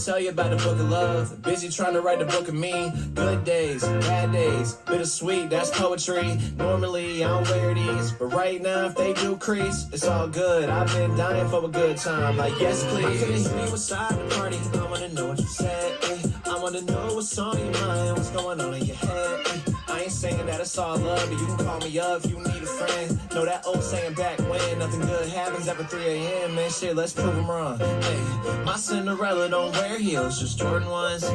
tell you about the book of love. Busy trying to write the book of me. Good days, bad days, bittersweet, that's poetry. Normally I don't wear these, but right now if they do crease, it's all good. I've been dying for a good time, like yes please. I couldn't hear you inside the party, I wanna know what you said. I wanna know what's on your mind, what's going on in your head. I ain't saying that it's all love, but you can call me up if you need a friend. Know that old saying back when nothing good happens after 3 a.m. Man, shit, let's prove them wrong. Hey, my Cinderella don't wear heels, just Jordan ones.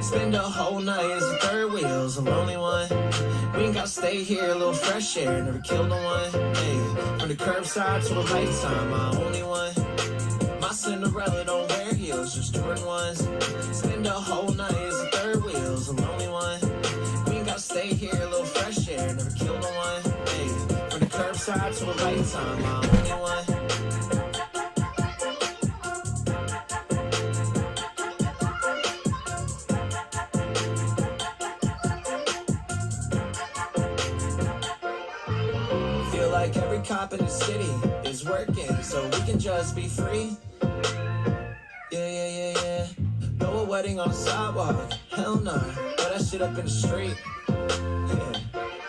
Spend a whole night as a third wheel's a lonely one. We ain't gotta stay here, a little fresh air, never killed no one. Hey, from the curbside to a lifetime, my only one. My Cinderella don't wear heels, just Jordan ones. Spend a whole night as a third wheel's a lonely one. We ain't gotta stay here, a little fresh air, never killed no one. Hey, from the curbside to a lifetime, my only one. Feel like every cop in the city is working, so we can just be free. Yeah. Throw a wedding on the sidewalk, hell nah. Throw that shit up in the street. Yeah.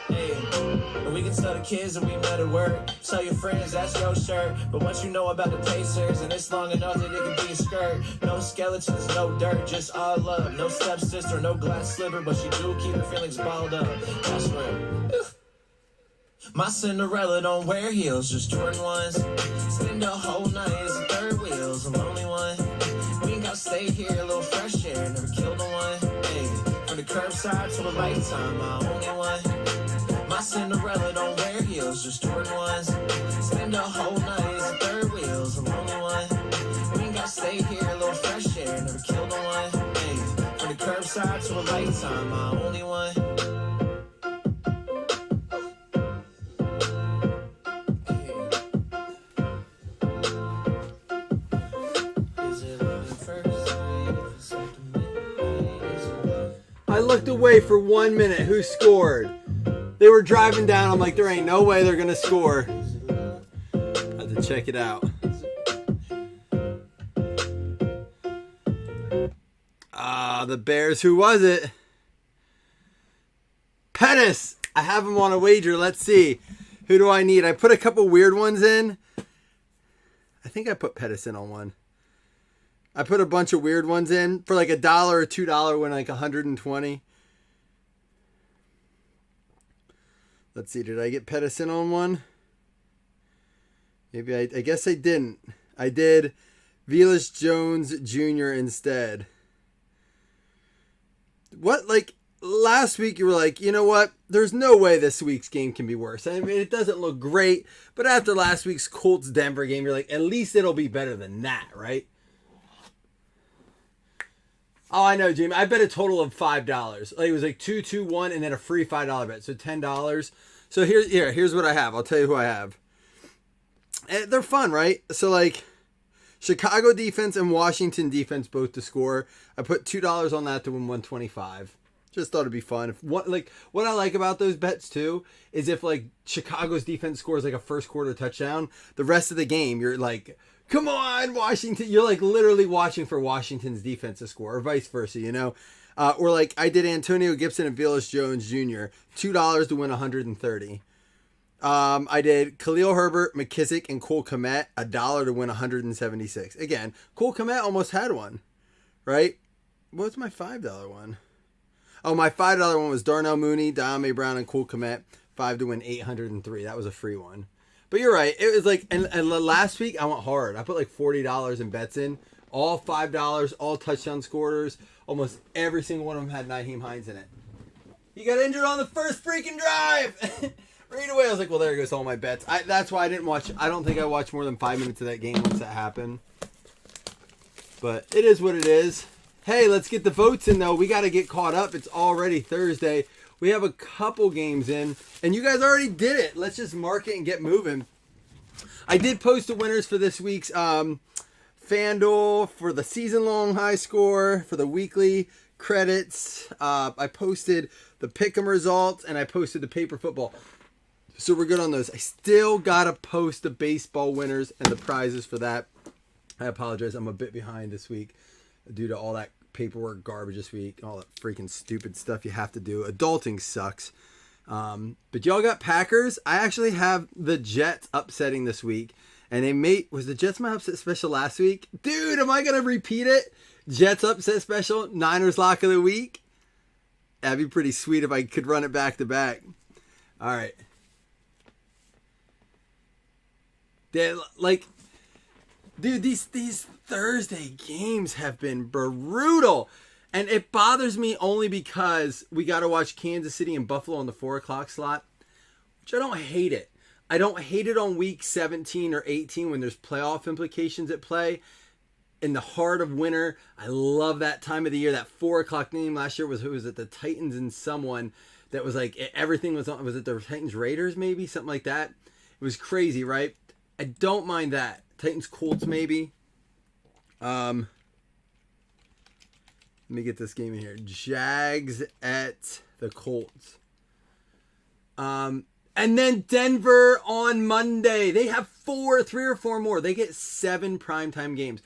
Hey. And we can tell the kids that we met at work. Tell your friends that's your shirt. But once you know about the Pacers, and it's long enough that it can be a skirt. No skeletons, no dirt, just all love. No stepsister, no glass sliver, but she do keep her feelings balled up. That's real. My Cinderella don't wear heels, just Jordan ones. Spend a whole night as a third wheel's a lonely one. We ain't gotta stay here, a little fresh air, never killed no one. Hey, from the curbside to a lifetime, my only one. My Cinderella don't wear heels, just Jordan ones. Spend a whole night as a third wheel's a lonely one. We ain't gotta stay here, a little fresh air, never killed no one. Hey, from the curbside to a lifetime, my only one. I looked away for 1 minute. Who scored? They were driving down. I'm like, there ain't no way they're going to score. I had to check it out. The Bears. Who was it? Pettis. I have him on a wager. Let's see. Who do I need? I put a couple weird ones in. I think I put Pettis in on one. I put a bunch of weird ones in for like $1 or $2 win like 120. Let's see. Did I get Pettis in on one? Maybe I guess I didn't. I did Velus Jones Jr. instead. What, like last week you were like, you know what? There's no way this week's game can be worse. I mean, it doesn't look great, but after last week's Colts Denver game, you're like, at least it'll be better than that, right? Oh, I know, Jamie. I bet a total of $5. Like, it was like 2, 2, 1, and then a free $5 bet. So $10. So here's what I have. I'll tell you who I have. And they're fun, right? So like Chicago defense and Washington defense both to score. I put $2 on that to win 125. Just thought it'd be fun. What I like about those bets too is if like Chicago's defense scores like a first quarter touchdown, the rest of the game you're like, come on, Washington. You're like literally watching for Washington's defense to score, or vice versa, you know? Or like I did Antonio Gibson and Velus Jones Jr. $2 to win 130. I did Khalil Herbert, McKissick, and Cole Kmet, $1 to win 176. Again, Cole Kmet almost had one, right? What's my $5 one? Oh, my $5 one was Darnell Mooney, De'Ami Brown, and Cole Kmet, 5 to win 803. That was a free one. But you're right. It was like, and last week I went hard. I put like $40 in bets in. All $5, all touchdown scorers. Almost every single one of them had Nyheim Hines in it. He got injured on the first freaking drive. Right away, I was like, well, there goes all my bets. That's why I didn't watch. I don't think I watched more than 5 minutes of that game once that happened. But it is what it is. Hey, let's get the votes in, though. We got to get caught up. It's already Thursday. We have a couple games in, and you guys already did it. Let's just mark it and get moving. I did post the winners for this week's FanDuel for the season-long high score, for the weekly credits. I posted the pick'em results, and I posted the paper football. So we're good on those. I still got to post the baseball winners and the prizes for that. I apologize. I'm a bit behind this week. due to all that paperwork garbage this week, all that freaking stupid stuff you have to do. Adulting sucks. But y'all got Packers. I actually have the Jets upsetting this week. And was the Jets my upset special last week? Dude, am I going to repeat it? Jets upset special, Niners lock of the week. That'd be pretty sweet if I could run it back to back. All right. Dude, these Thursday games have been brutal. And it bothers me only because we got to watch Kansas City and Buffalo on the 4 o'clock slot, which I don't hate it. I don't hate it on week 17 or 18 when there's playoff implications at play. In the heart of winter, I love that time of the year. That 4 o'clock game last year was it the Titans and someone that was like everything was on. Was it the Titans Raiders maybe something like that? It was crazy, right? I don't mind that. Titans Colts maybe. Let me get this game in here. Jags at the Colts. And then Denver on Monday. They have 3 or 4 more. They get 7 primetime games.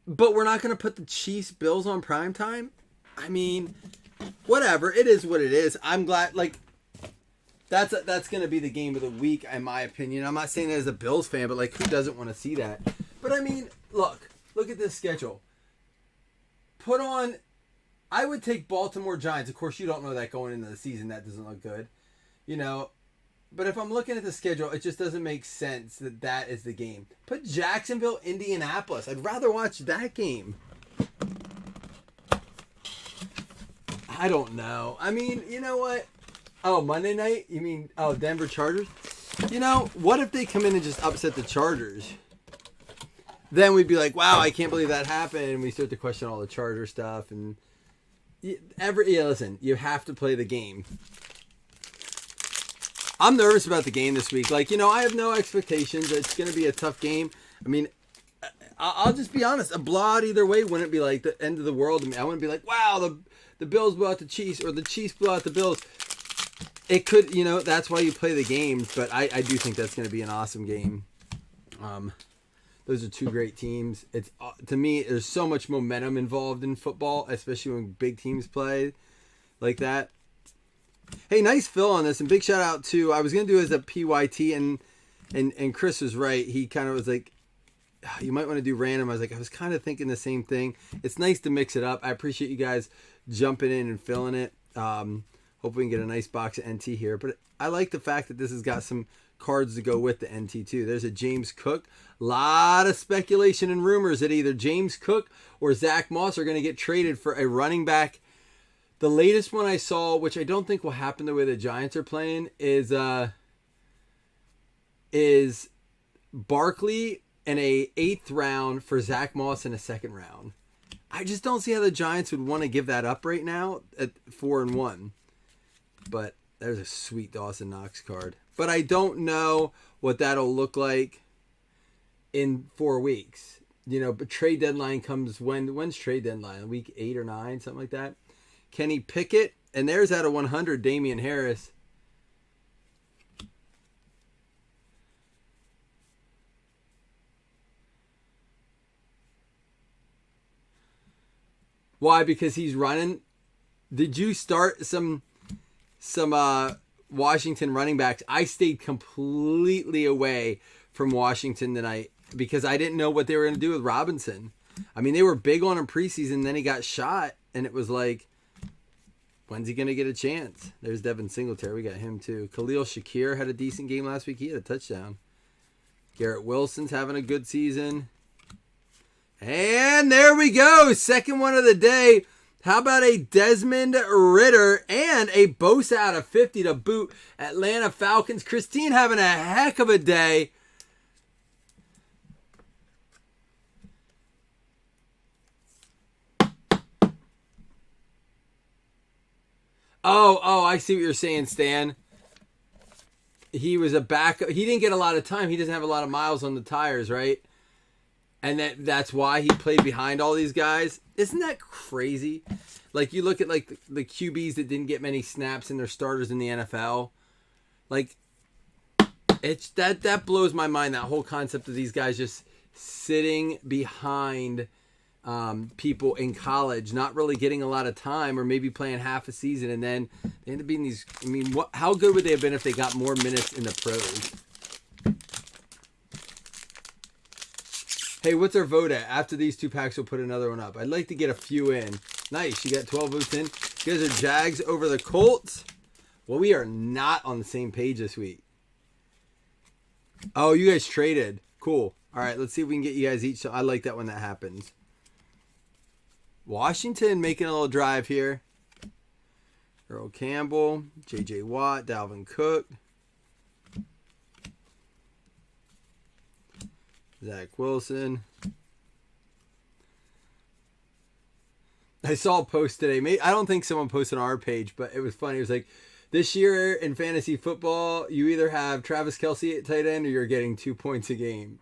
But we're not going to put the Chiefs Bills on primetime? I mean, whatever. It is what it is. I'm glad, that's going to be the game of the week, in my opinion. I'm not saying that as a Bills fan, but, who doesn't want to see that? But, I mean, look at this schedule. I would take Baltimore Giants. Of course, you don't know that going into the season. That doesn't look good. But if I'm looking at the schedule, it just doesn't make sense that is the game. Put Jacksonville, Indianapolis. I'd rather watch that game. I don't know. I mean, you know what? Oh, Monday night? You mean, Denver Chargers? What if they come in and just upset the Chargers? Then we'd be like, wow, I can't believe that happened. And we start to question all the Charger stuff. And listen, you have to play the game. I'm nervous about the game this week. I have no expectations. It's going to be a tough game. I mean, I'll just be honest. A blowout either way wouldn't be like the end of the world to me. I wouldn't be like, wow, the Bills blew out the Chiefs or the Chiefs blew out the Bills. It could, that's why you play the games. But I do think that's going to be an awesome game. Those are 2 great teams. It's to me, there's so much momentum involved in football, especially when big teams play like that. Hey, nice fill on this, and big shout out to, I was going to do it as a PYT, and Chris was right. He kind of was like, you might want to do random. I was kind of thinking the same thing. It's nice to mix it up. I appreciate you guys jumping in and filling it. Hope we can get a nice box of NT here. But I like the fact that this has got some cards to go with the NT too. There's a James Cook. A lot of speculation and rumors that either James Cook or Zach Moss are going to get traded for a running back. The latest one I saw, which I don't think will happen the way the Giants are playing, is Barkley in a 8th round for Zach Moss in a 2nd round. I just don't see how the Giants would want to give that up right now at 4-1. But there's a sweet Dawson Knox card. But I don't know what that'll look like in 4 weeks. But trade deadline comes when's trade deadline? Week 8 or 9, something like that. Kenny Pickett, and there's out of 100, Damian Harris. Why? Because he's running. Did you start some Washington running backs? I stayed completely away from Washington tonight because I didn't know what they were going to do with Robinson. I mean, they were big on him preseason, then he got shot, and it was like, when's he going to get a chance? There's Devin Singletary. We got him too. Khalil Shakir had a decent game last week. He had a touchdown. Garrett Wilson's having a good season. And there we go. Second one of the day. How about a Desmond Ridder and a Bosa out of 50 to boot? Atlanta Falcons. Christine having a heck of a day. Oh, I see what you're saying, Stan. He was a backup. He didn't get a lot of time. He doesn't have a lot of miles on the tires, right? And that's why he played behind all these guys. Isn't that crazy? You look at the QBs that didn't get many snaps and their starters in the NFL. It's that blows my mind, that whole concept of these guys just sitting behind people in college not really getting a lot of time, or maybe playing half a season, and then they end up being these. I mean, how good would they have been if they got more minutes in the pros? Hey, what's our vote at? After these 2 packs, we'll put another one up. I'd like to get a few in. Nice, you got 12 votes in. You guys are Jags over the Colts. Well, we are not on the same page this week. Oh, you guys traded. Cool. All right, let's see if we can get you guys each. So I like that when that happens. Washington making a little drive here. Earl Campbell, J.J. Watt, Dalvin Cook. Zach Wilson. I saw a post today. I don't think someone posted on our page, but it was funny. It was like, this year in fantasy football, you either have Travis Kelce at tight end or you're getting 2 points a game.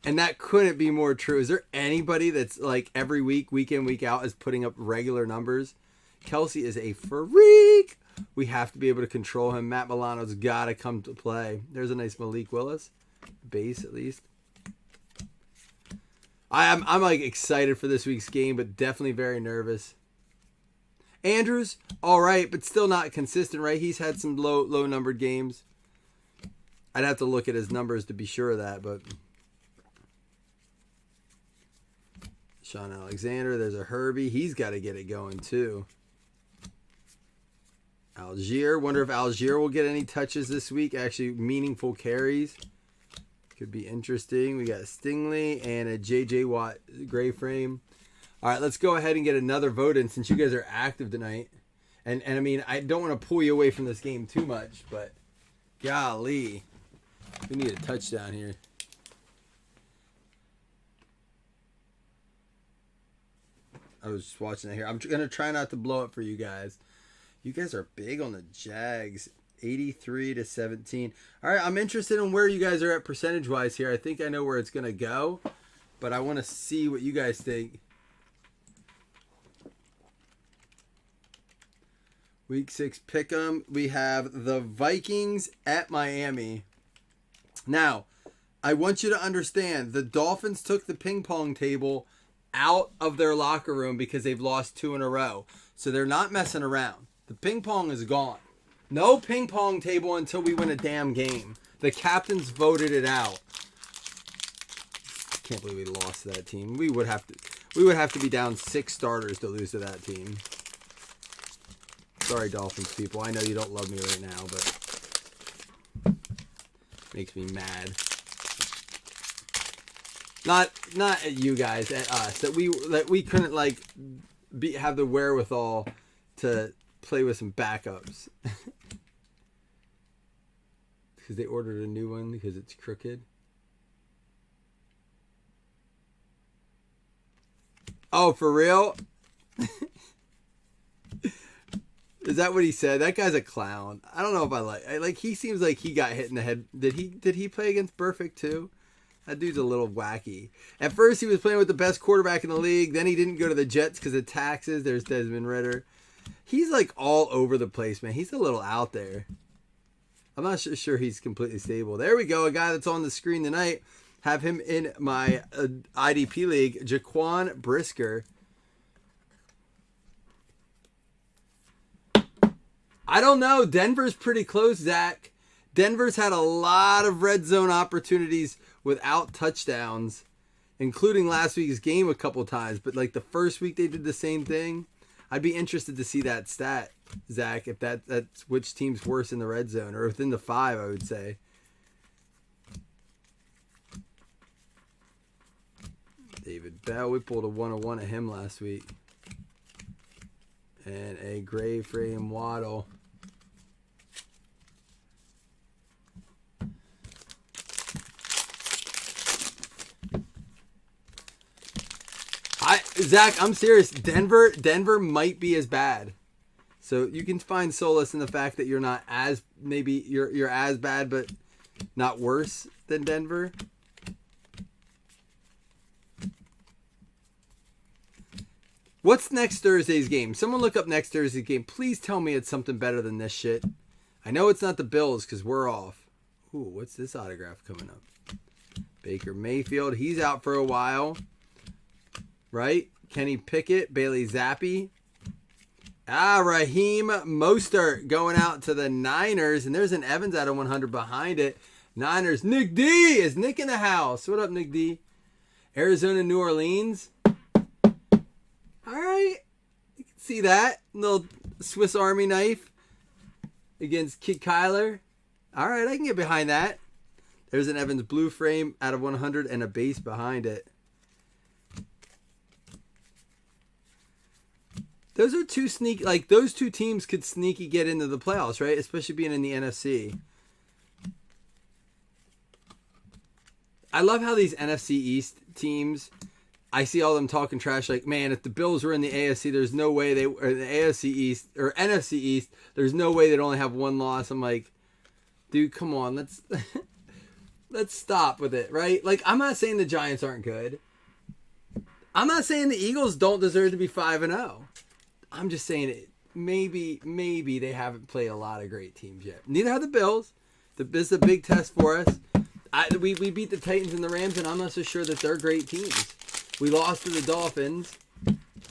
And that couldn't be more true. Is there anybody that's like every week, week in, week out, is putting up regular numbers? Kelce is a freak. We have to be able to control him. Matt Milano's got to come to play. There's a nice Malik Willis. Base, at least. I'm like excited for this week's game, but definitely very nervous. Andrews, all right, but still not consistent, right? He's had some low numbered games. I'd have to look at his numbers to be sure of that, but Sean Alexander, there's a Herbie. He's got to get it going too. Algier, wonder if Algier will get any touches this week, actually meaningful carries. Could be interesting. We got Stingley and a J.J. Watt gray frame. All right, let's go ahead and get another vote in since you guys are active tonight. And I mean, I don't want to pull you away from this game too much, but golly, we need a touchdown here. I was just watching it here. I'm going to try not to blow up for you guys. You guys are big on the Jags. 83-17. All right, I'm interested in where you guys are at percentage-wise here. I think I know where it's going to go, but I want to see what you guys think. Week 6 pick'em. We have the Vikings at Miami. Now, I want you to understand, the Dolphins took the ping pong table out of their locker room because they've lost 2 in a row. So they're not messing around. The ping pong is gone. No ping pong table until we win a damn game. The captains voted it out. I can't believe we lost to that team. We would have to be down 6 starters to lose to that team. Sorry, Dolphins people. I know you don't love me right now, but makes me mad. Not at you guys, at us. That we couldn't like have the wherewithal to play with some backups. Because they ordered a new one because it's crooked. Oh, for real? Is that what he said? That guy's a clown. I don't know if I like he seems like he got hit in the head. Did he play against Burfict too? That dude's a little wacky. At first he was playing with the best quarterback in the league. Then he didn't go to the Jets because of taxes. There's Desmond Ridder. He's like all over the place, man. He's a little out there. I'm not sure he's completely stable. There we go. A guy that's on the screen tonight. Have him in my IDP league. Jaquan Brisker. I don't know. Denver's pretty close, Zach. Denver's had a lot of red zone opportunities without touchdowns, including last week's game a couple times. But like the first week they did the same thing. I'd be interested to see that stat, Zach, if that's which team's worse in the red zone, or within the 5, I would say. David Bell, we pulled a 101 of him last week. And a gray frame Waddle. Zach, I'm serious. Denver might be as bad. So you can find solace in the fact that you're not as, maybe you're as bad, but not worse than Denver. What's next Thursday's game? Someone look up next Thursday's game. Please tell me it's something better than this shit. I know it's not the Bills because we're off. Ooh, what's this autograph coming up? Baker Mayfield. He's out for a while. right? Kenny Pickett, Bailey Zappi. Raheem Mostert going out to the Niners. And there's an Evans out of 100 behind it. Niners. Nick D is Nick in the house. What up, Nick D? Arizona, New Orleans. All right. You can see that. Little Swiss Army knife against Kid Kyler. All right, I can get behind that. There's an Evans blue frame out of 100 and a base behind it. Those are two sneaky, like those two teams could sneaky get into the playoffs, right? Especially being in the NFC. I love how these NFC East teams, I see all them talking trash like, man, if the Bills were in the AFC, there's no way they, or the AFC East, or NFC East, there's no way they'd only have one loss. I'm like, dude, come on, let's stop with it, right? Like, I'm not saying the Giants aren't good. I'm not saying the Eagles don't deserve to be 5-0. I'm just saying it. Maybe they haven't played a lot of great teams yet. Neither have the Bills. This is a big test for us. We beat the Titans and the Rams, and I'm not so sure that they're great teams. We lost to the Dolphins.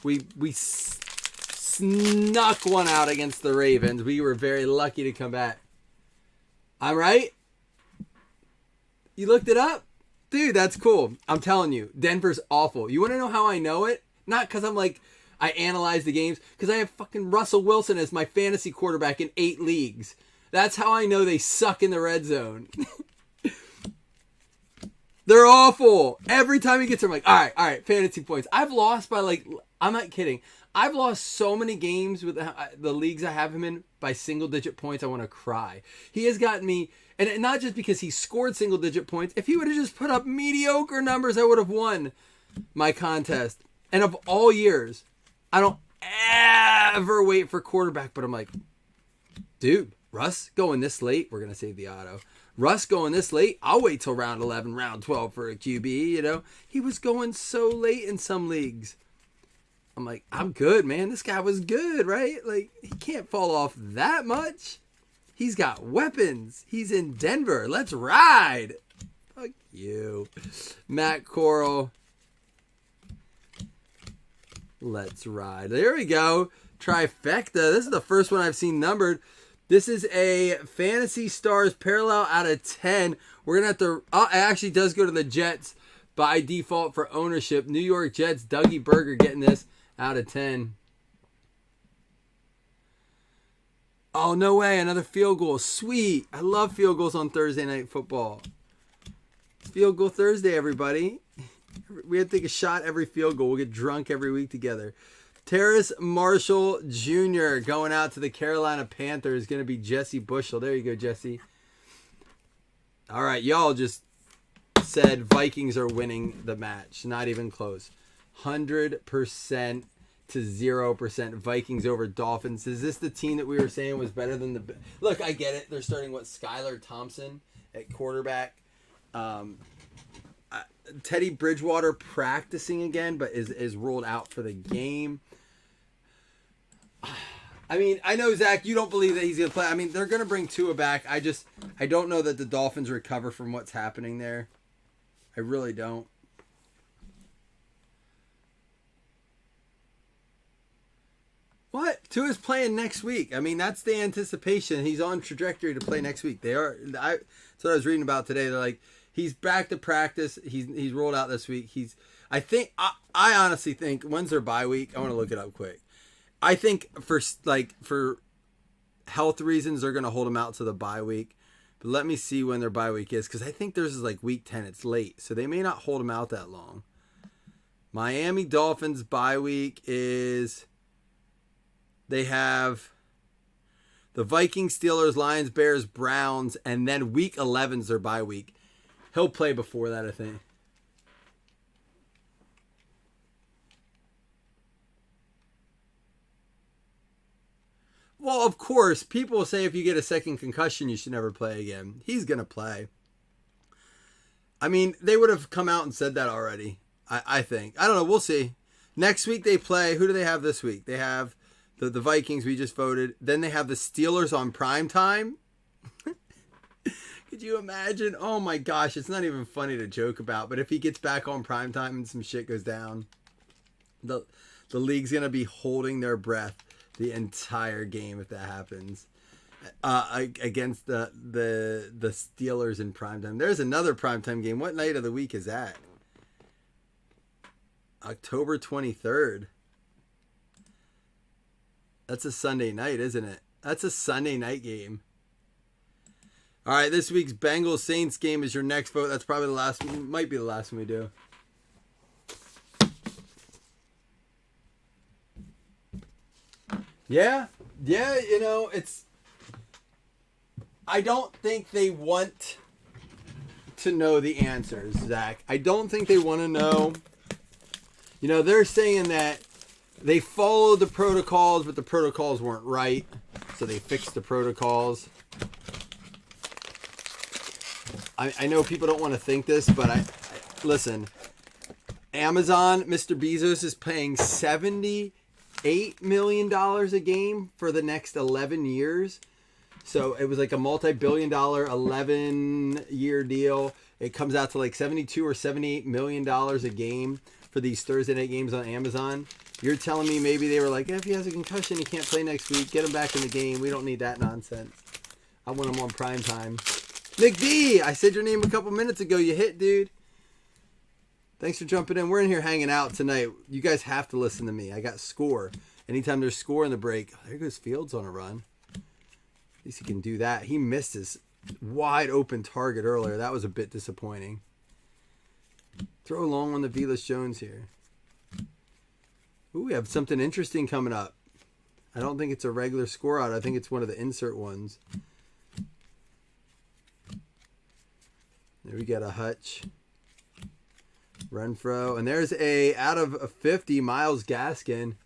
We snuck one out against the Ravens. We were very lucky to come back. I'm right. You looked it up? Dude, that's cool. I'm telling you, Denver's awful. You want to know how I know it? Not because I'm like, I analyze the games, because I have fucking Russell Wilson as my fantasy quarterback in 8 leagues. That's how I know they suck in the red zone. They're awful. Every time he gets there, I'm like, all right, fantasy points. I've lost by like, I'm not kidding. I've lost so many games with the leagues I have him in by single-digit points, I want to cry. He has gotten me, and not just because he scored single-digit points. If he would have just put up mediocre numbers, I would have won my contest. And of all years, I don't ever wait for quarterback, but I'm like, dude, Russ going this late, we're going to save the auto. Russ going this late, I'll wait till round 11, round 12 for a QB, you know. He was going so late in some leagues. I'm like, I'm good, man. This guy was good, right? Like, he can't fall off that much. He's got weapons. He's in Denver. Let's ride. Fuck you. Matt Corral. Let's ride. There we go. Trifecta. This is the first one I've seen numbered. This is a Fantasy Stars parallel out of 10. We're going to have to... Oh, it actually does go to the Jets by default for ownership. New York Jets, Dougie Berger getting this out of 10. Oh, no way. Another field goal. Sweet. I love field goals on Thursday Night Football. Field Goal Thursday, everybody. We have to take a shot every field goal. We'll get drunk every week together. Terrace Marshall Jr. going out to the Carolina Panthers. Going to be Jesse Bushel. There you go, Jesse. All right, y'all just said Vikings are winning the match. Not even close. 100% to 0%. Vikings over Dolphins. Is this the team that we were saying was better than the... Look, I get it. They're starting, Skylar Thompson at quarterback. Teddy Bridgewater practicing again, but is ruled out for the game. I mean, I know, Zach, you don't believe that he's going to play. I mean, they're going to bring Tua back. I don't know that the Dolphins recover from what's happening there. I really don't. What? Tua's playing next week. I mean, that's the anticipation. He's on trajectory to play next week. That's what I was reading about today. They're like, he's back to practice. He's rolled out this week. I honestly think, when's their bye week? I want to look it up quick. I think for health reasons, they're going to hold him out to the bye week. But let me see when their bye week is, because I think theirs is like week 10. It's late, so they may not hold him out that long. Miami Dolphins bye week is... They have the Vikings, Steelers, Lions, Bears, Browns, and then week 11 is their bye week. He'll play before that, I think. Well, of course, people say if you get a second concussion, you should never play again. He's going to play. I mean, they would have come out and said that already, I think. I don't know. We'll see. Next week they play. Who do they have this week? They have the Vikings we just voted. Then they have the Steelers on prime time. Could you imagine? Oh my gosh, it's not even funny to joke about. But if he gets back on prime time and some shit goes down. The league's gonna be holding their breath the entire game if that happens. Against the Steelers in primetime. There's another primetime game. What night of the week is that? October 23rd. That's a Sunday night, isn't it? That's a Sunday night game. All right, this week's Bengals Saints game is your next vote. That's probably the last one. Might be the last one we do. Yeah, you know, it's... I don't think they want to know the answers, Zach. I don't think they want to know. You know, they're saying that they followed the protocols, but the protocols weren't right, so they fixed the protocols. I know people don't want to think this, but listen. Amazon, Mr. Bezos is paying $78 million a game for the next 11 years. So it was like a multi-billion-dollar 11-year deal. It comes out to like $72 or $78 million a game for these Thursday night games on Amazon. You're telling me maybe they were like, if he has a concussion, he can't play next week. Get him back in the game. We don't need that nonsense. I want him on prime time. Nick D, I said your name a couple minutes ago. You hit, dude. Thanks for jumping in. We're in here hanging out tonight. You guys have to listen to me. I got score. Anytime there's score in the break, there goes Fields on a run. At least he can do that. He missed his wide open target earlier. That was a bit disappointing. Throw long on the Velus Jones here. Ooh, we have something interesting coming up. I don't think it's a regular score out. I think it's one of the insert ones. There we got a Hutch. Renfro. And there's a out of 50, Myles Gaskin.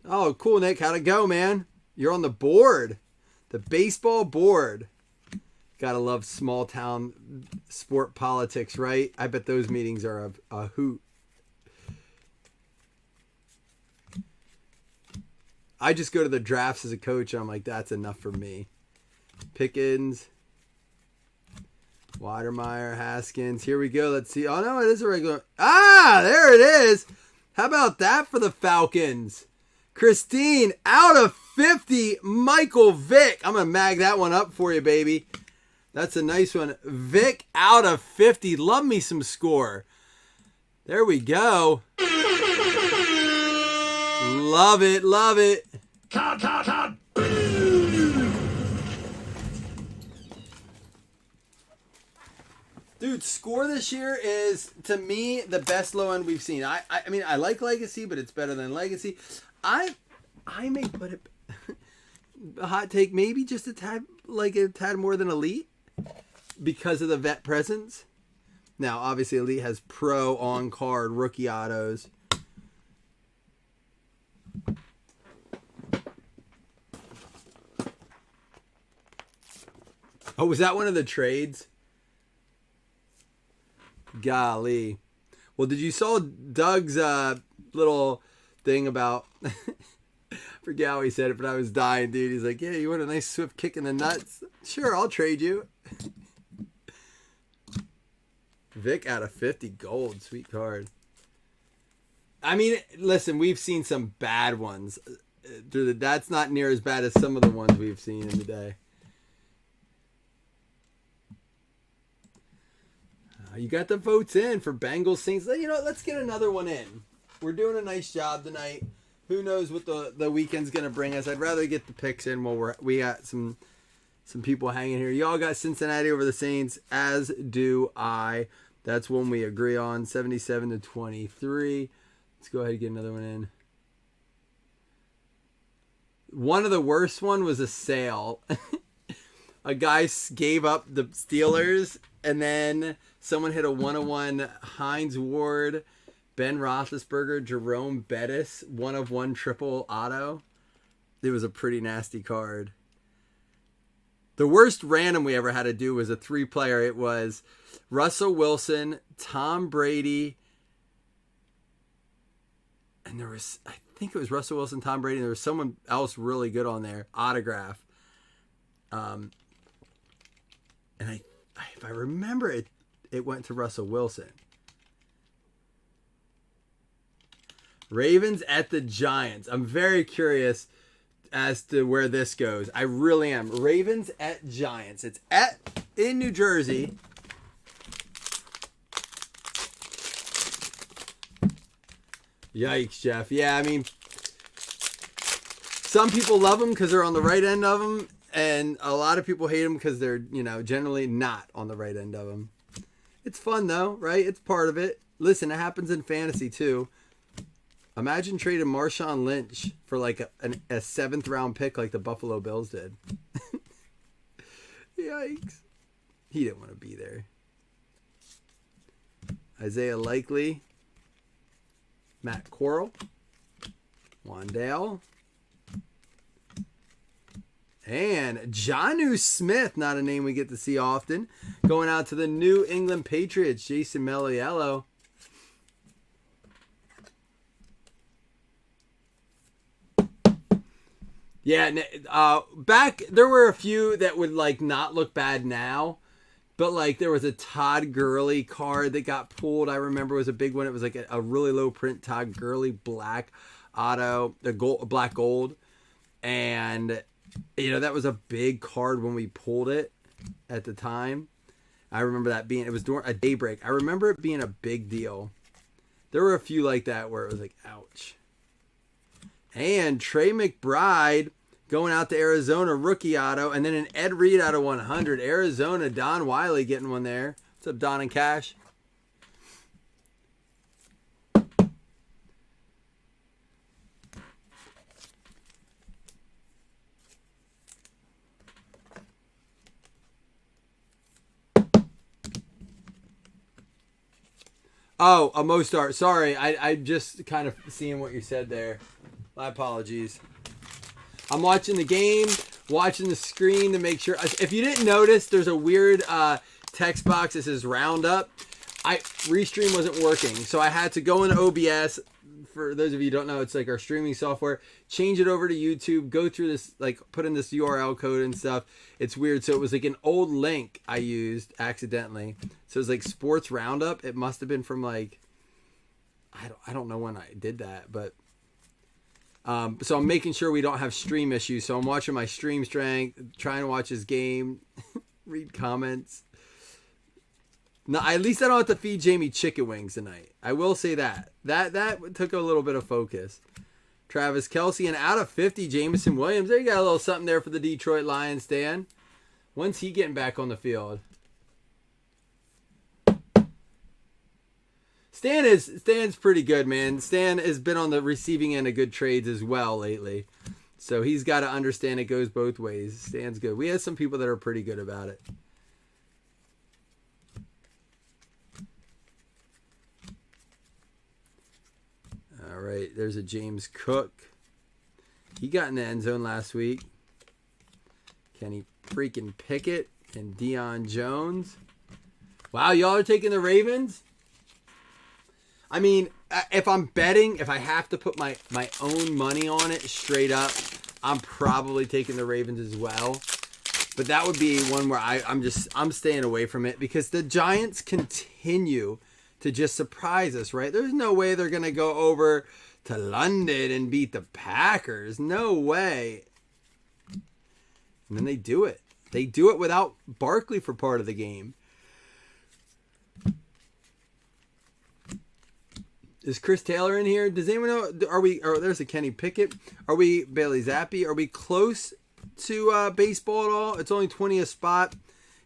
Oh, cool, Nick. How'd it go, man? You're on the board. The baseball board. Gotta love small town sport politics, right? I bet those meetings are a hoot. I just go to the drafts as a coach and I'm like, that's enough for me. Pickens. Weidermeyer, Haskins. Here we go. Let's see. Oh, no, it is a regular. Ah, there it is. How about that for the Falcons? Christine, out of 50, Michael Vick. I'm going to mag that one up for you, baby. That's a nice one. Vick out of 50. Love me some score. There we go. Love it, love it. Count. Dude, score this year is, to me, the best low end we've seen. I mean, I like Legacy, but it's better than Legacy. I may put it, a hot take, maybe just a tad more than Elite because of the vet presence. Now, obviously, Elite has pro on-card rookie autos. Oh, was that one of the trades? Golly. Well, did you saw Doug's little thing about... I forget how he said it, but I was dying, dude. He's like, yeah, you want a nice swift kick in the nuts? Sure, I'll trade you. Vic out of 50 gold. Sweet card. I mean, listen, we've seen some bad ones. That's not near as bad as some of the ones we've seen in the day. You got the votes in for Bengals Saints. You know, let's get another one in. We're doing a nice job tonight. Who knows what the weekend's going to bring us. I'd rather get the picks in while we got some people hanging here. Y'all got Cincinnati over the Saints, as do I. That's one we agree on, 77-23. Let's go ahead and get another one in. One of the worst one was a sale. A guy gave up the Steelers, and then someone hit a 1-of-1 Hines Ward, Ben Roethlisberger, Jerome Bettis, 1-of-1 triple auto. It was a pretty nasty card. The worst random we ever had to do was a 3-player. It was Russell Wilson, Tom Brady, and there was, I think it was Russell Wilson, Tom Brady, and there was someone else really good on there, autograph. And if I remember it went to Russell Wilson. Ravens at the Giants. I'm very curious as to where this goes. I really am. Ravens at Giants. It's in New Jersey. Yikes, Jeff. Yeah, I mean, some people love them because they're on the right end of them, and a lot of people hate them because they're, generally not on the right end of them. It's fun, though, right? It's part of it. Listen, it happens in fantasy, too. Imagine trading Marshawn Lynch for like a seventh-round pick like the Buffalo Bills did. Yikes. He didn't want to be there. Isaiah Likely. Matt Corral, Wandale, and Jonnu Smith, not a name we get to see often, going out to the New England Patriots, Jason Melliello. Yeah, back there were a few that would like not look bad now. But, like, there was a Todd Gurley card that got pulled. I remember it was a big one. It was, like, a really low print Todd Gurley black auto, black gold. And, that was a big card when we pulled it at the time. I remember that it was during a daybreak. I remember it being a big deal. There were a few like that where it was like, ouch. And Trey McBride going out to Arizona, rookie auto, and then an Ed Reed out of 100. Arizona, Don Wiley getting one there. What's up, Don and Cash? Oh, a Mostart. Sorry, I just kind of seeing what you said there. My apologies. I'm watching the game, watching the screen to make sure. If you didn't notice, there's a weird text box that says Roundup. Restream wasn't working, so I had to go into OBS. For those of you who don't know, it's like our streaming software. Change it over to YouTube. Go through this, like put in this URL code and stuff. It's weird. So it was like an old link I used accidentally. So it was like Sports Roundup. It must have been from like I don't know when I did that, but. So I'm making sure we don't have stream issues. So I'm watching my stream strength, trying to watch his game, read comments. No, at least I don't have to feed Jamie chicken wings tonight. I will say that. That took a little bit of focus. Travis Kelce, and out of 50, Jameson Williams. There you got a little something there for the Detroit Lions, Dan. When's he getting back on the field? Stan's pretty good, man. Stan has been on the receiving end of good trades as well lately. So he's got to understand it goes both ways. Stan's good. We have some people that are pretty good about it. All right, there's a James Cook. He got in the end zone last week. Kenny freaking Pickett and Deion Jones. Wow, y'all are taking the Ravens? I mean, if I'm betting, if I have to put my own money on it straight up, I'm probably taking the Ravens as well. But that would be one where I'm staying away from it because the Giants continue to just surprise us, right? There's no way they're going to go over to London and beat the Packers. No way. And then they do it. They do it without Barkley for part of the game. Is Chris Taylor in here? Does anyone know? There's a Kenny Pickett. Are we Bailey Zappi? Are we close to baseball at all? It's only 20 a spot.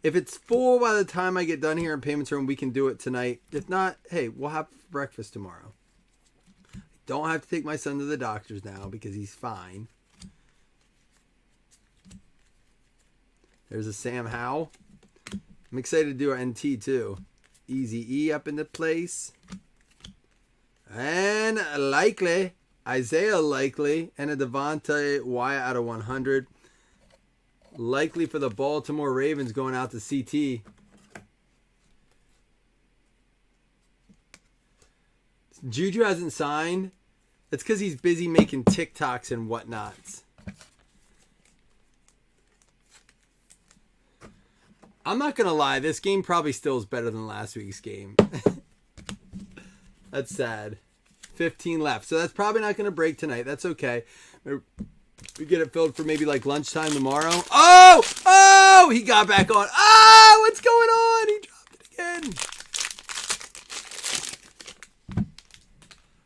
If it's full by the time I get done here in Payments Room, we can do it tonight. If not, hey, we'll have breakfast tomorrow. I don't have to take my son to the doctor's now because he's fine. There's a Sam Howell. I'm excited to do our NT too. Easy E up in the place. And Likely, Isaiah Likely, and a Devontae Wyatt out of 100. Likely for the Baltimore Ravens going out to CT. Juju hasn't signed. It's because he's busy making TikToks and whatnots. I'm not going to lie. This game probably still is better than last week's game. That's sad. 15 left. So that's probably not going to break tonight. That's okay. We get it filled for maybe like lunchtime tomorrow. Oh! Oh! He got back on. Oh! What's going on? He dropped it again.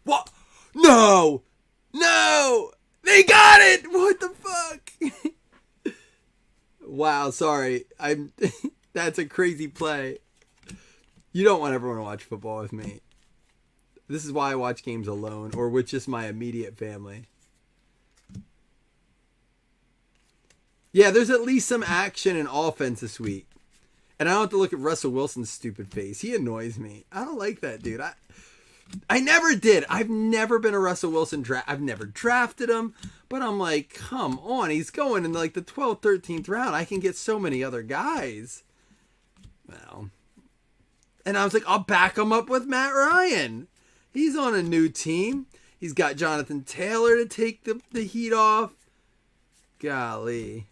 What? No! No! They got it! What the fuck? Wow, sorry. That's a crazy play. You don't want everyone to watch football with me. This is why I watch games alone or with just my immediate family. Yeah, there's at least some action and offense this week. And I don't have to look at Russell Wilson's stupid face. He annoys me. I don't like that dude. I never did. I've never been a Russell Wilson draft. I've never drafted him. But I'm like, come on. He's going in like the 12th, 13th round. I can get so many other guys. Well. And I was like, I'll back him up with Matt Ryan. He's on a new team. He's got Jonathan Taylor to take the heat off. Golly.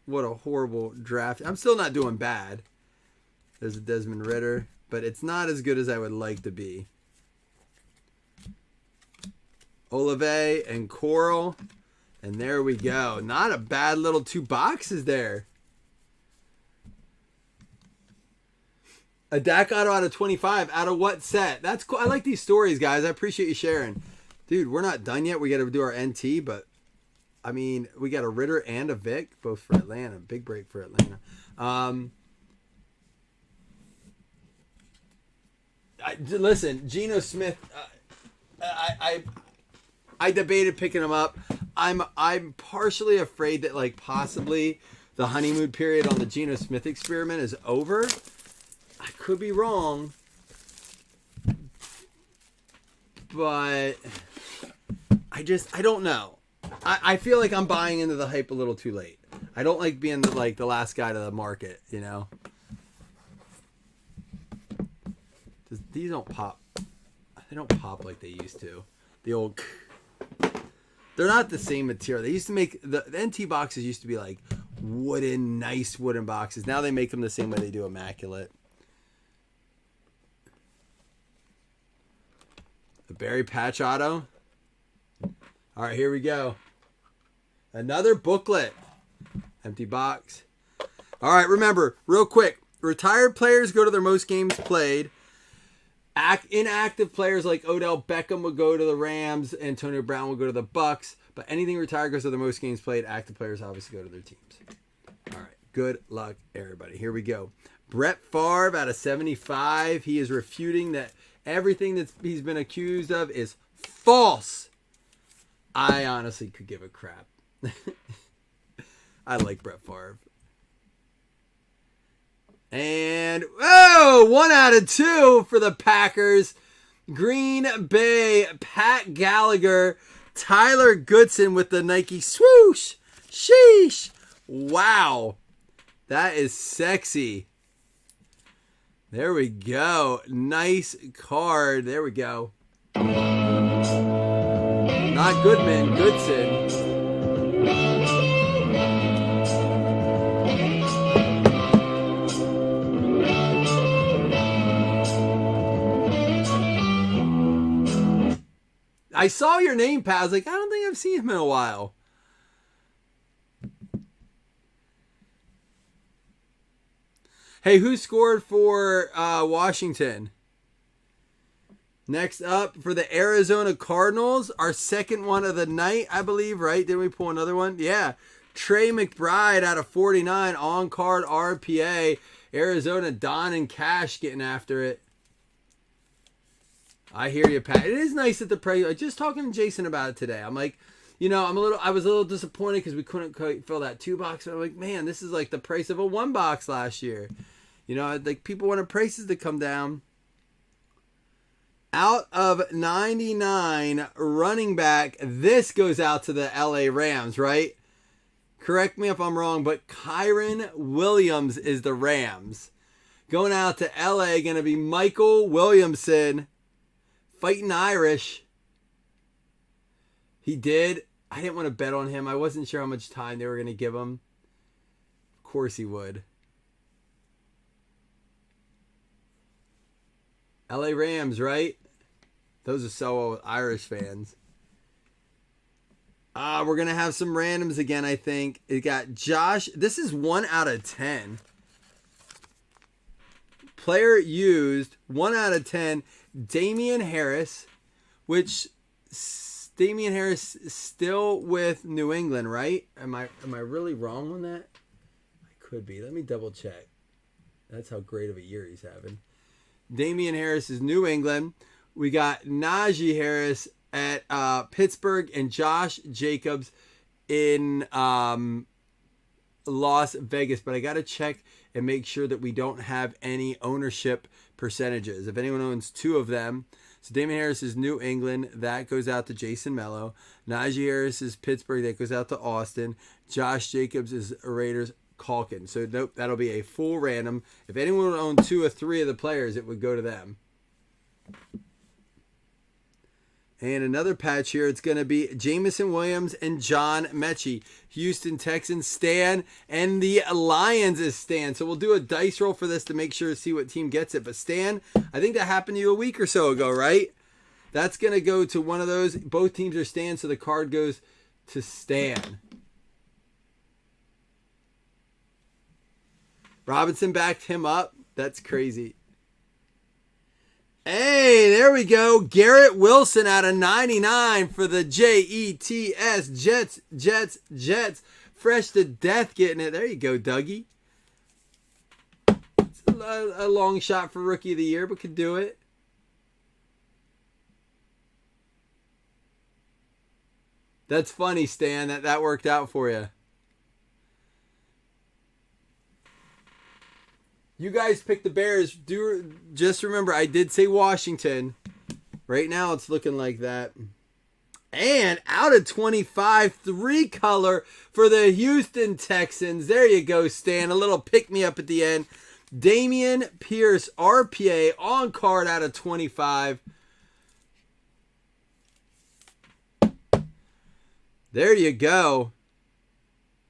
What a horrible draft. I'm still not doing bad. There's a Desmond Ridder. But it's not as good as I would like to be. Olave and Coral. And there we go. Not a bad little 2 boxes there. A Dak auto out of 25. Out of what set? That's cool. I like these stories, guys. I appreciate you sharing. Dude, we're not done yet. We got to do our NT, but I mean, we got a Ritter and a Vic, both for Atlanta. Big break for Atlanta. Listen, Geno Smith. I debated picking him up. I'm partially afraid that like possibly the honeymoon period on the Geno Smith experiment is over. I could be wrong, but I don't know. I feel like I'm buying into the hype a little too late. I don't like being the last guy to the market, you know. These don't pop. They don't pop like they used to. The old. They're not the same material. They used to make the NT boxes used to be like nice wooden boxes. Now they make them the same way they do Immaculate. The Barry Patch auto. All right, here we go. Another booklet. Empty box. All right, remember, real quick. Retired players go to their most games played. Inactive players like Odell Beckham will go to the Rams. Antonio Brown will go to the Bucks. But anything retired goes to their most games played. Active players obviously go to their teams. All right, good luck, everybody. Here we go. Brett Favre out of 75. He is refuting that everything that he's been accused of is false. I honestly could give a crap. I like Brett Favre. And, 1 out of 2 for the Packers. Green Bay, Pat Gallagher, Tyler Goodson with the Nike swoosh. Sheesh. Wow. That is sexy. There we go. Nice card. There we go. Not Goodman, Goodson. I saw your name, Pat. I was like, I don't think I've seen him in a while. Hey, who scored for Washington? Next up for the Arizona Cardinals, our second one of the night, I believe, right? Didn't we pull another one? Yeah. Trey McBride out of 49, on-card RPA. Arizona, Don and Cash getting after it. I hear you, Pat. It is nice that the price. Just talking to Jason about it today. I'm like, you know, I was a little disappointed because we couldn't quite fill that 2 box. I'm like, man, this is like the price of a 1 box last year. You know, like people wanted prices to come down. Out of 99 running back, this goes out to the LA Rams, right? Correct me if I'm wrong, but Kyron Williams is the Rams. Going out to LA, going to be Michael Williamson. Fighting Irish. He did. I didn't want to bet on him. I wasn't sure how much time they were going to give him. Of course he would. LA Rams, right? Those are so Irish fans. We're going to have some randoms again, I think. It got Josh. This is 1 out of 10. Player used, 1 out of 10. Damian Harris, which Damian Harris is still with New England, right? Am I really wrong on that? I could be. Let me double check. That's how great of a year he's having. Damian Harris is New England. We got Najee Harris at Pittsburgh and Josh Jacobs in Las Vegas. But I got to check and make sure that we don't have any ownership percentages. If anyone owns 2 of them. So Damian Harris is New England. That goes out to Jason Mello. Najee Harris is Pittsburgh. That goes out to Austin. Josh Jacobs is Raiders. Calkin. So nope, that'll be a full random. If anyone would own 2 or 3 of the players, it would go to them. And another patch here, it's going to be Jameson Williams and John Mechie. Houston Texans, Stan, and the Lions is Stan. So we'll do a dice roll for this to make sure to see what team gets it. But Stan, I think that happened to you a week or so ago, right? That's going to go to one of those. Both teams are Stan, so the card goes to Stan. Robinson backed him up. That's crazy. Hey, there we go. Garrett Wilson out of 99 for the Jets. Jets. Fresh to death getting it. There you go, Dougie. It's a long shot for Rookie of the Year, but could do it. That's funny, Stan. That worked out for you. You guys picked the Bears. Just remember, I did say Washington. Right now, it's looking like that. And out of 25, 3-color for the Houston Texans. There you go, Stan. A little pick-me-up at the end. Damian Pierce, RPA, on card out of 25. There you go.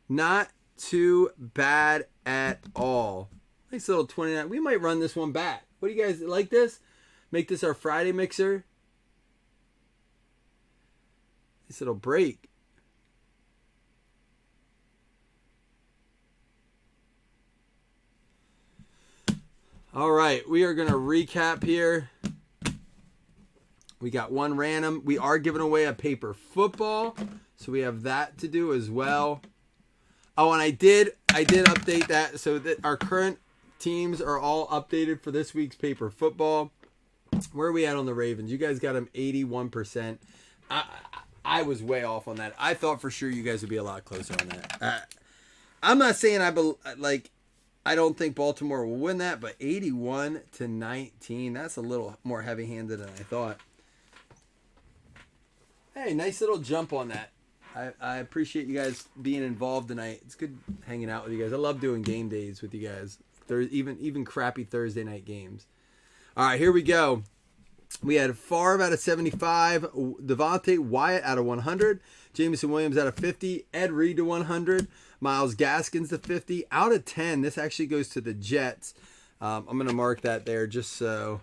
Not too bad at all. Nice little 29. We might run this one back. What do you guys like this? Make this our Friday mixer. Nice little break. All right. We are going to recap here. We got one random. We are giving away a paper football. So we have that to do as well. Oh, and I did update that so that our current teams are all updated for this week's paper football. Where are we at on the Ravens? You guys got them 81%. I was way off on that. I thought for sure you guys would be a lot closer on that. I'm not saying I don't think Baltimore will win that, but 81-19. That's a little more heavy-handed than I thought. Hey, nice little jump on that. I appreciate you guys being involved tonight. It's good hanging out with you guys. I love doing game days with you guys. Even crappy Thursday night games. All right, here we go. We had Favre out of 75, Devontae Wyatt out of 100, Jameson Williams out of 50, Ed Reed to 100, Myles Gaskins to 50. Out of 10, this actually goes to the Jets. I'm going to mark that there just so.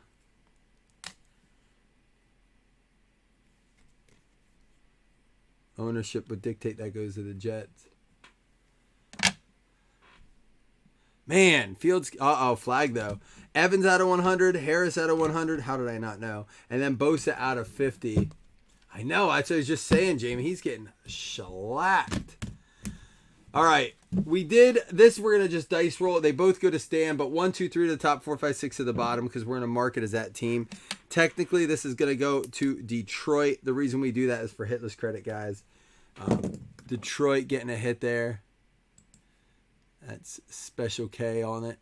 Ownership would dictate that goes to the Jets. Man, Fields, flag though. Evans out of 100, Harris out of 100. How did I not know? And then Bosa out of 50. I know, that's what I was just saying, Jamie. He's getting shellacked. All right, we did this. We're going to just dice roll. They both go to Stan, but 1, 2, 3 to the top, 4, 5, 6 to the bottom because we're going to mark it as that team. Technically, this is going to go to Detroit. The reason we do that is for hitless credit, guys. Detroit getting a hit there. That's Special K on it.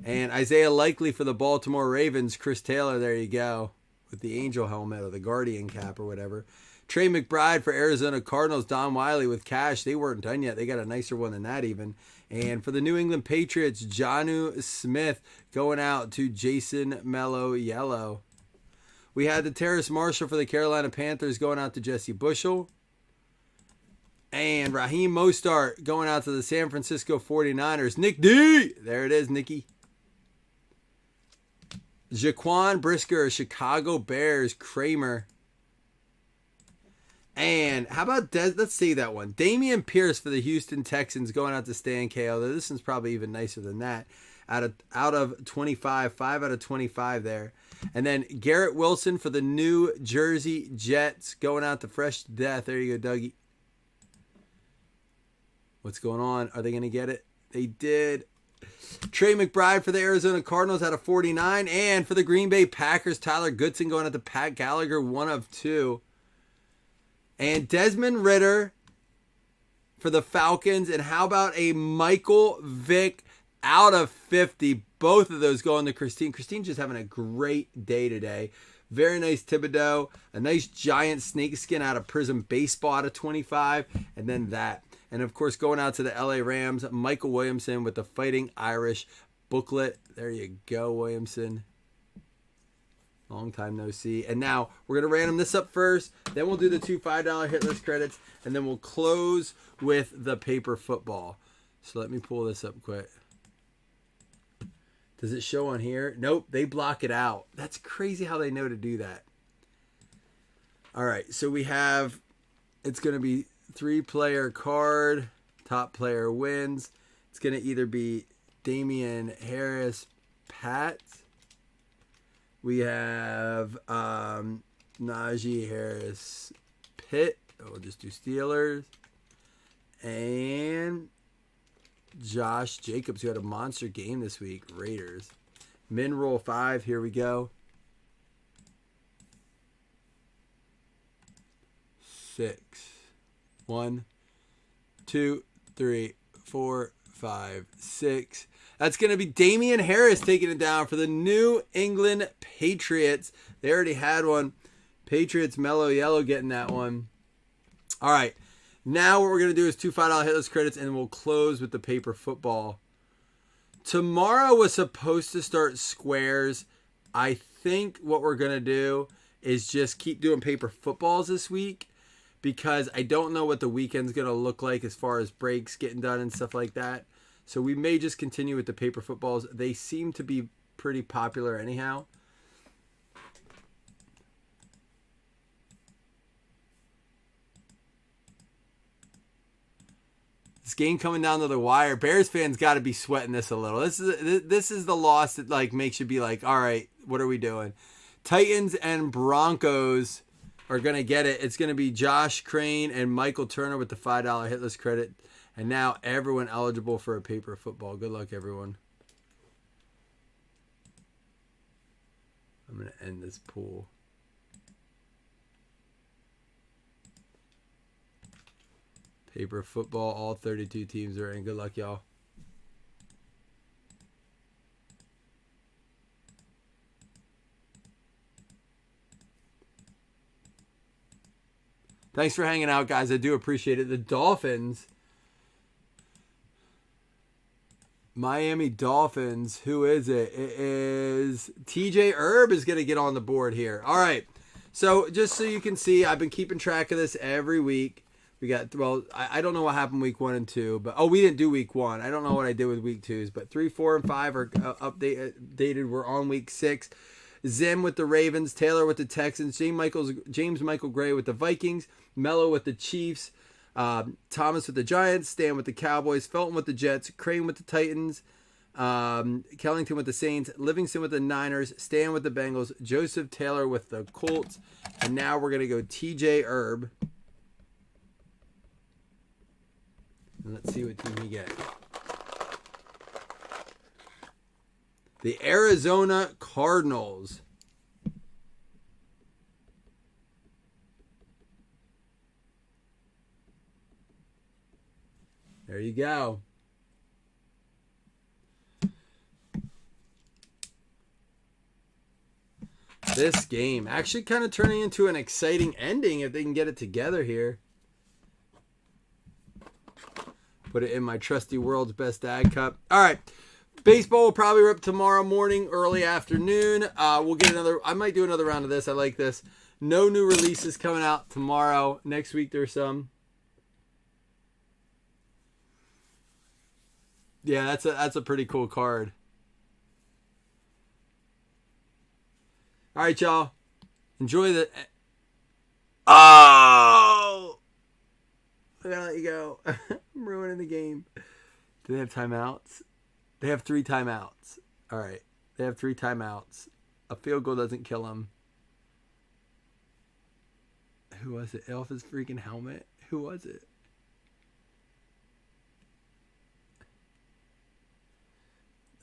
And Isaiah Likely for the Baltimore Ravens. Chris Taylor, there you go. With the Angel helmet or the Guardian cap or whatever. Trey McBride for Arizona Cardinals. Don Wiley with cash. They weren't done yet. They got a nicer one than that even. And for the New England Patriots, Jonnu Smith going out to Jason Mello Yellow. We had the Terrace Marshall for the Carolina Panthers going out to Jesse Bushel. And Raheem Mostart going out to the San Francisco 49ers. Nick D! There it is, Nicky. Jaquan Brisker, Chicago Bears, Kramer. And how about let's see that one. Damian Pierce for the Houston Texans going out to Stan K. Although this one's probably even nicer than that. Out of 25, 5 out of 25 there. And then Garrett Wilson for the New Jersey Jets going out to Fresh Death. There you go, Dougie. What's going on? Are they going to get it? They did. Trey McBride for the Arizona Cardinals out of 49. And for the Green Bay Packers, Tyler Goodson going out to Pat Gallagher, 1 of 2. And Desmond Ridder for the Falcons. And how about a Michael Vick out of 50? Both of those going to Christine. Christine's just having a great day today. Very nice Thibodeau. A nice giant snakeskin out of Prism Baseball out of 25. And then that. And, of course, going out to the LA Rams, Michael Williamson with the Fighting Irish booklet. There you go, Williamson. Long time no see. And now we're going to random this up first. Then we'll do the 2 $5 hit list credits. And then we'll close with the paper football. So let me pull this up quick. Does it show on here? Nope, they block it out. That's crazy how they know to do that. All right, so we have, it's going to be 3-player card. Top player wins. It's going to either be Damian Harris, Pat. We have Najee Harris, Pitt. We'll just do Steelers. And Josh Jacobs, who had a monster game this week, Raiders. Min roll 5. Here we go. 6. 1, 2, 3, 4, 5, 6. That's going to be Damian Harris taking it down for the New England Patriots. They already had one. Patriots Mellow Yellow getting that one. All right. Now what we're going to do is 2 $5 hit list credits, and we'll close with the paper football. Tomorrow was supposed to start squares. I think what we're going to do is just keep doing paper footballs this week, because I don't know what the weekend's going to look like as far as breaks getting done and stuff like that. So we may just continue with the paper footballs. They seem to be pretty popular anyhow. This game coming down to the wire. Bears fans got to be sweating this a little. This is the loss that like makes you be like, all right, what are we doing? Titans and Broncos are going to get it. It's going to be Josh Crane and Michael Turner with the $5 hit list credit. And now everyone eligible for a paper football. Good luck, everyone. I'm going to end this pool. Paper football, all 32 teams are in. Good luck, y'all. Thanks for hanging out, guys. I do appreciate it. The Dolphins, Miami Dolphins, who is it? It is TJ Herb is going to get on the board here. All right. So just so you can see, I've been keeping track of this every week. We got, well, I don't know what happened week 1 and 2, but, we didn't do week 1. I don't know what I did with week 2s, but 3, 4, and 5 are updated. We're on week 6. Zim with the Ravens, Taylor with the Texans, James Michael Gray with the Vikings, Mello with the Chiefs, Thomas with the Giants, Stan with the Cowboys, Felton with the Jets, Crane with the Titans, Kellington with the Saints, Livingston with the Niners, Stan with the Bengals, Joseph Taylor with the Colts, and now we're going to go TJ Herb. And let's see what team we get. The Arizona Cardinals. There you go. This game actually kind of turning into an exciting ending if they can get it together here. Put it in my trusty World's Best Ag Cup. All right. Baseball will probably rip tomorrow morning, early afternoon. We'll get another. I might do another round of this. I like this. No new releases coming out tomorrow. Next week there's some. Yeah, that's a pretty cool card. All right, y'all. Enjoy the. Oh! I gotta let you go. I'm ruining the game. Do they have timeouts? They have 3 timeouts. All right. They have 3 timeouts. A field goal doesn't kill them. Who was it? Off his freaking helmet? Who was it?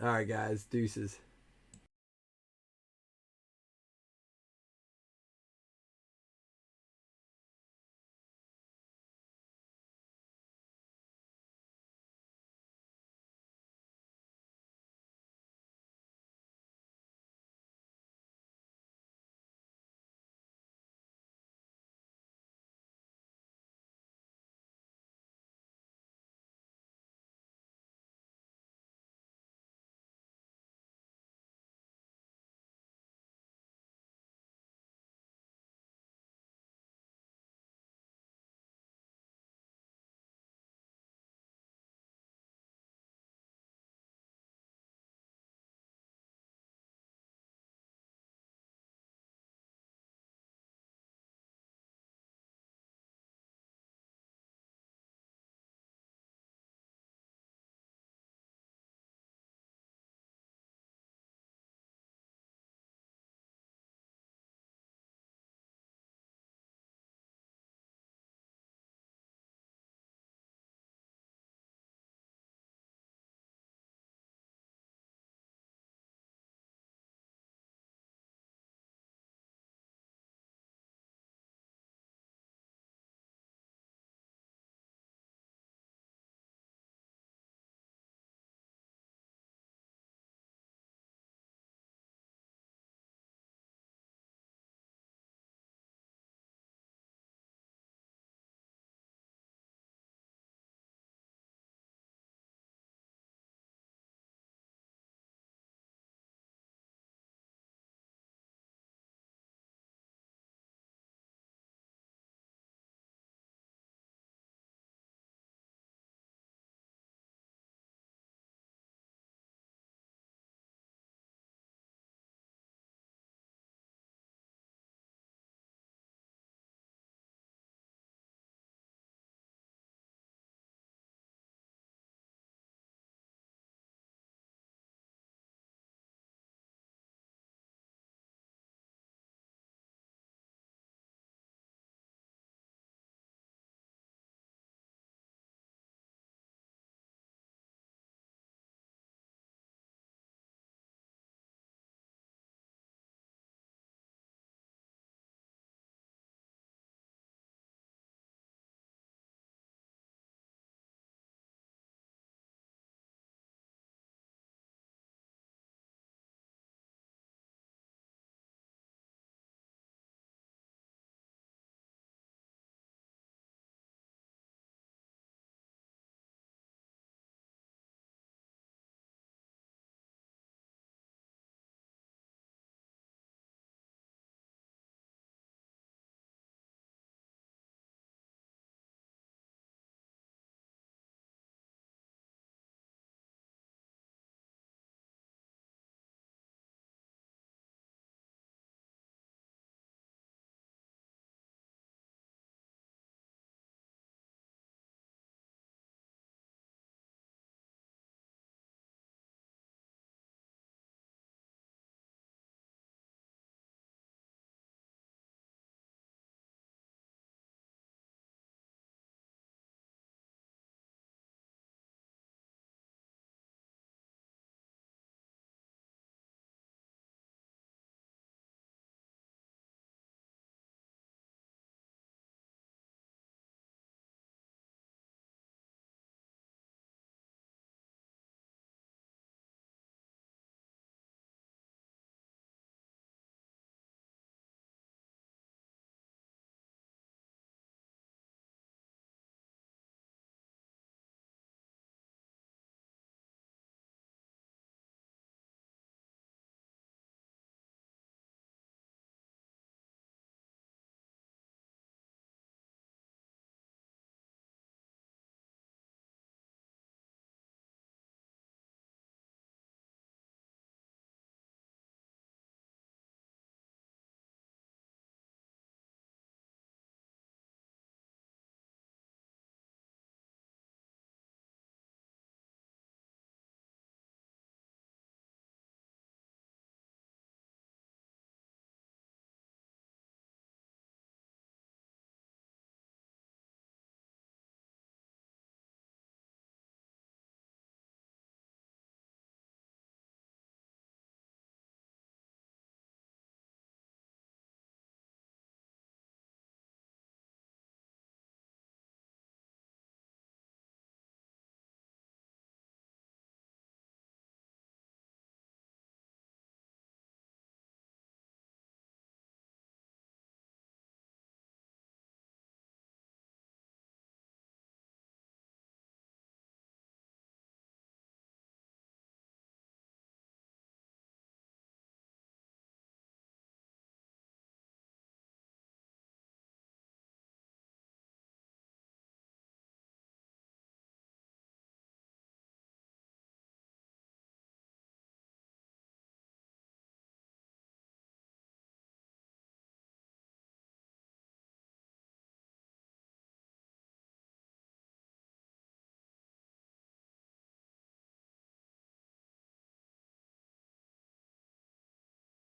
All right, guys. Deuces.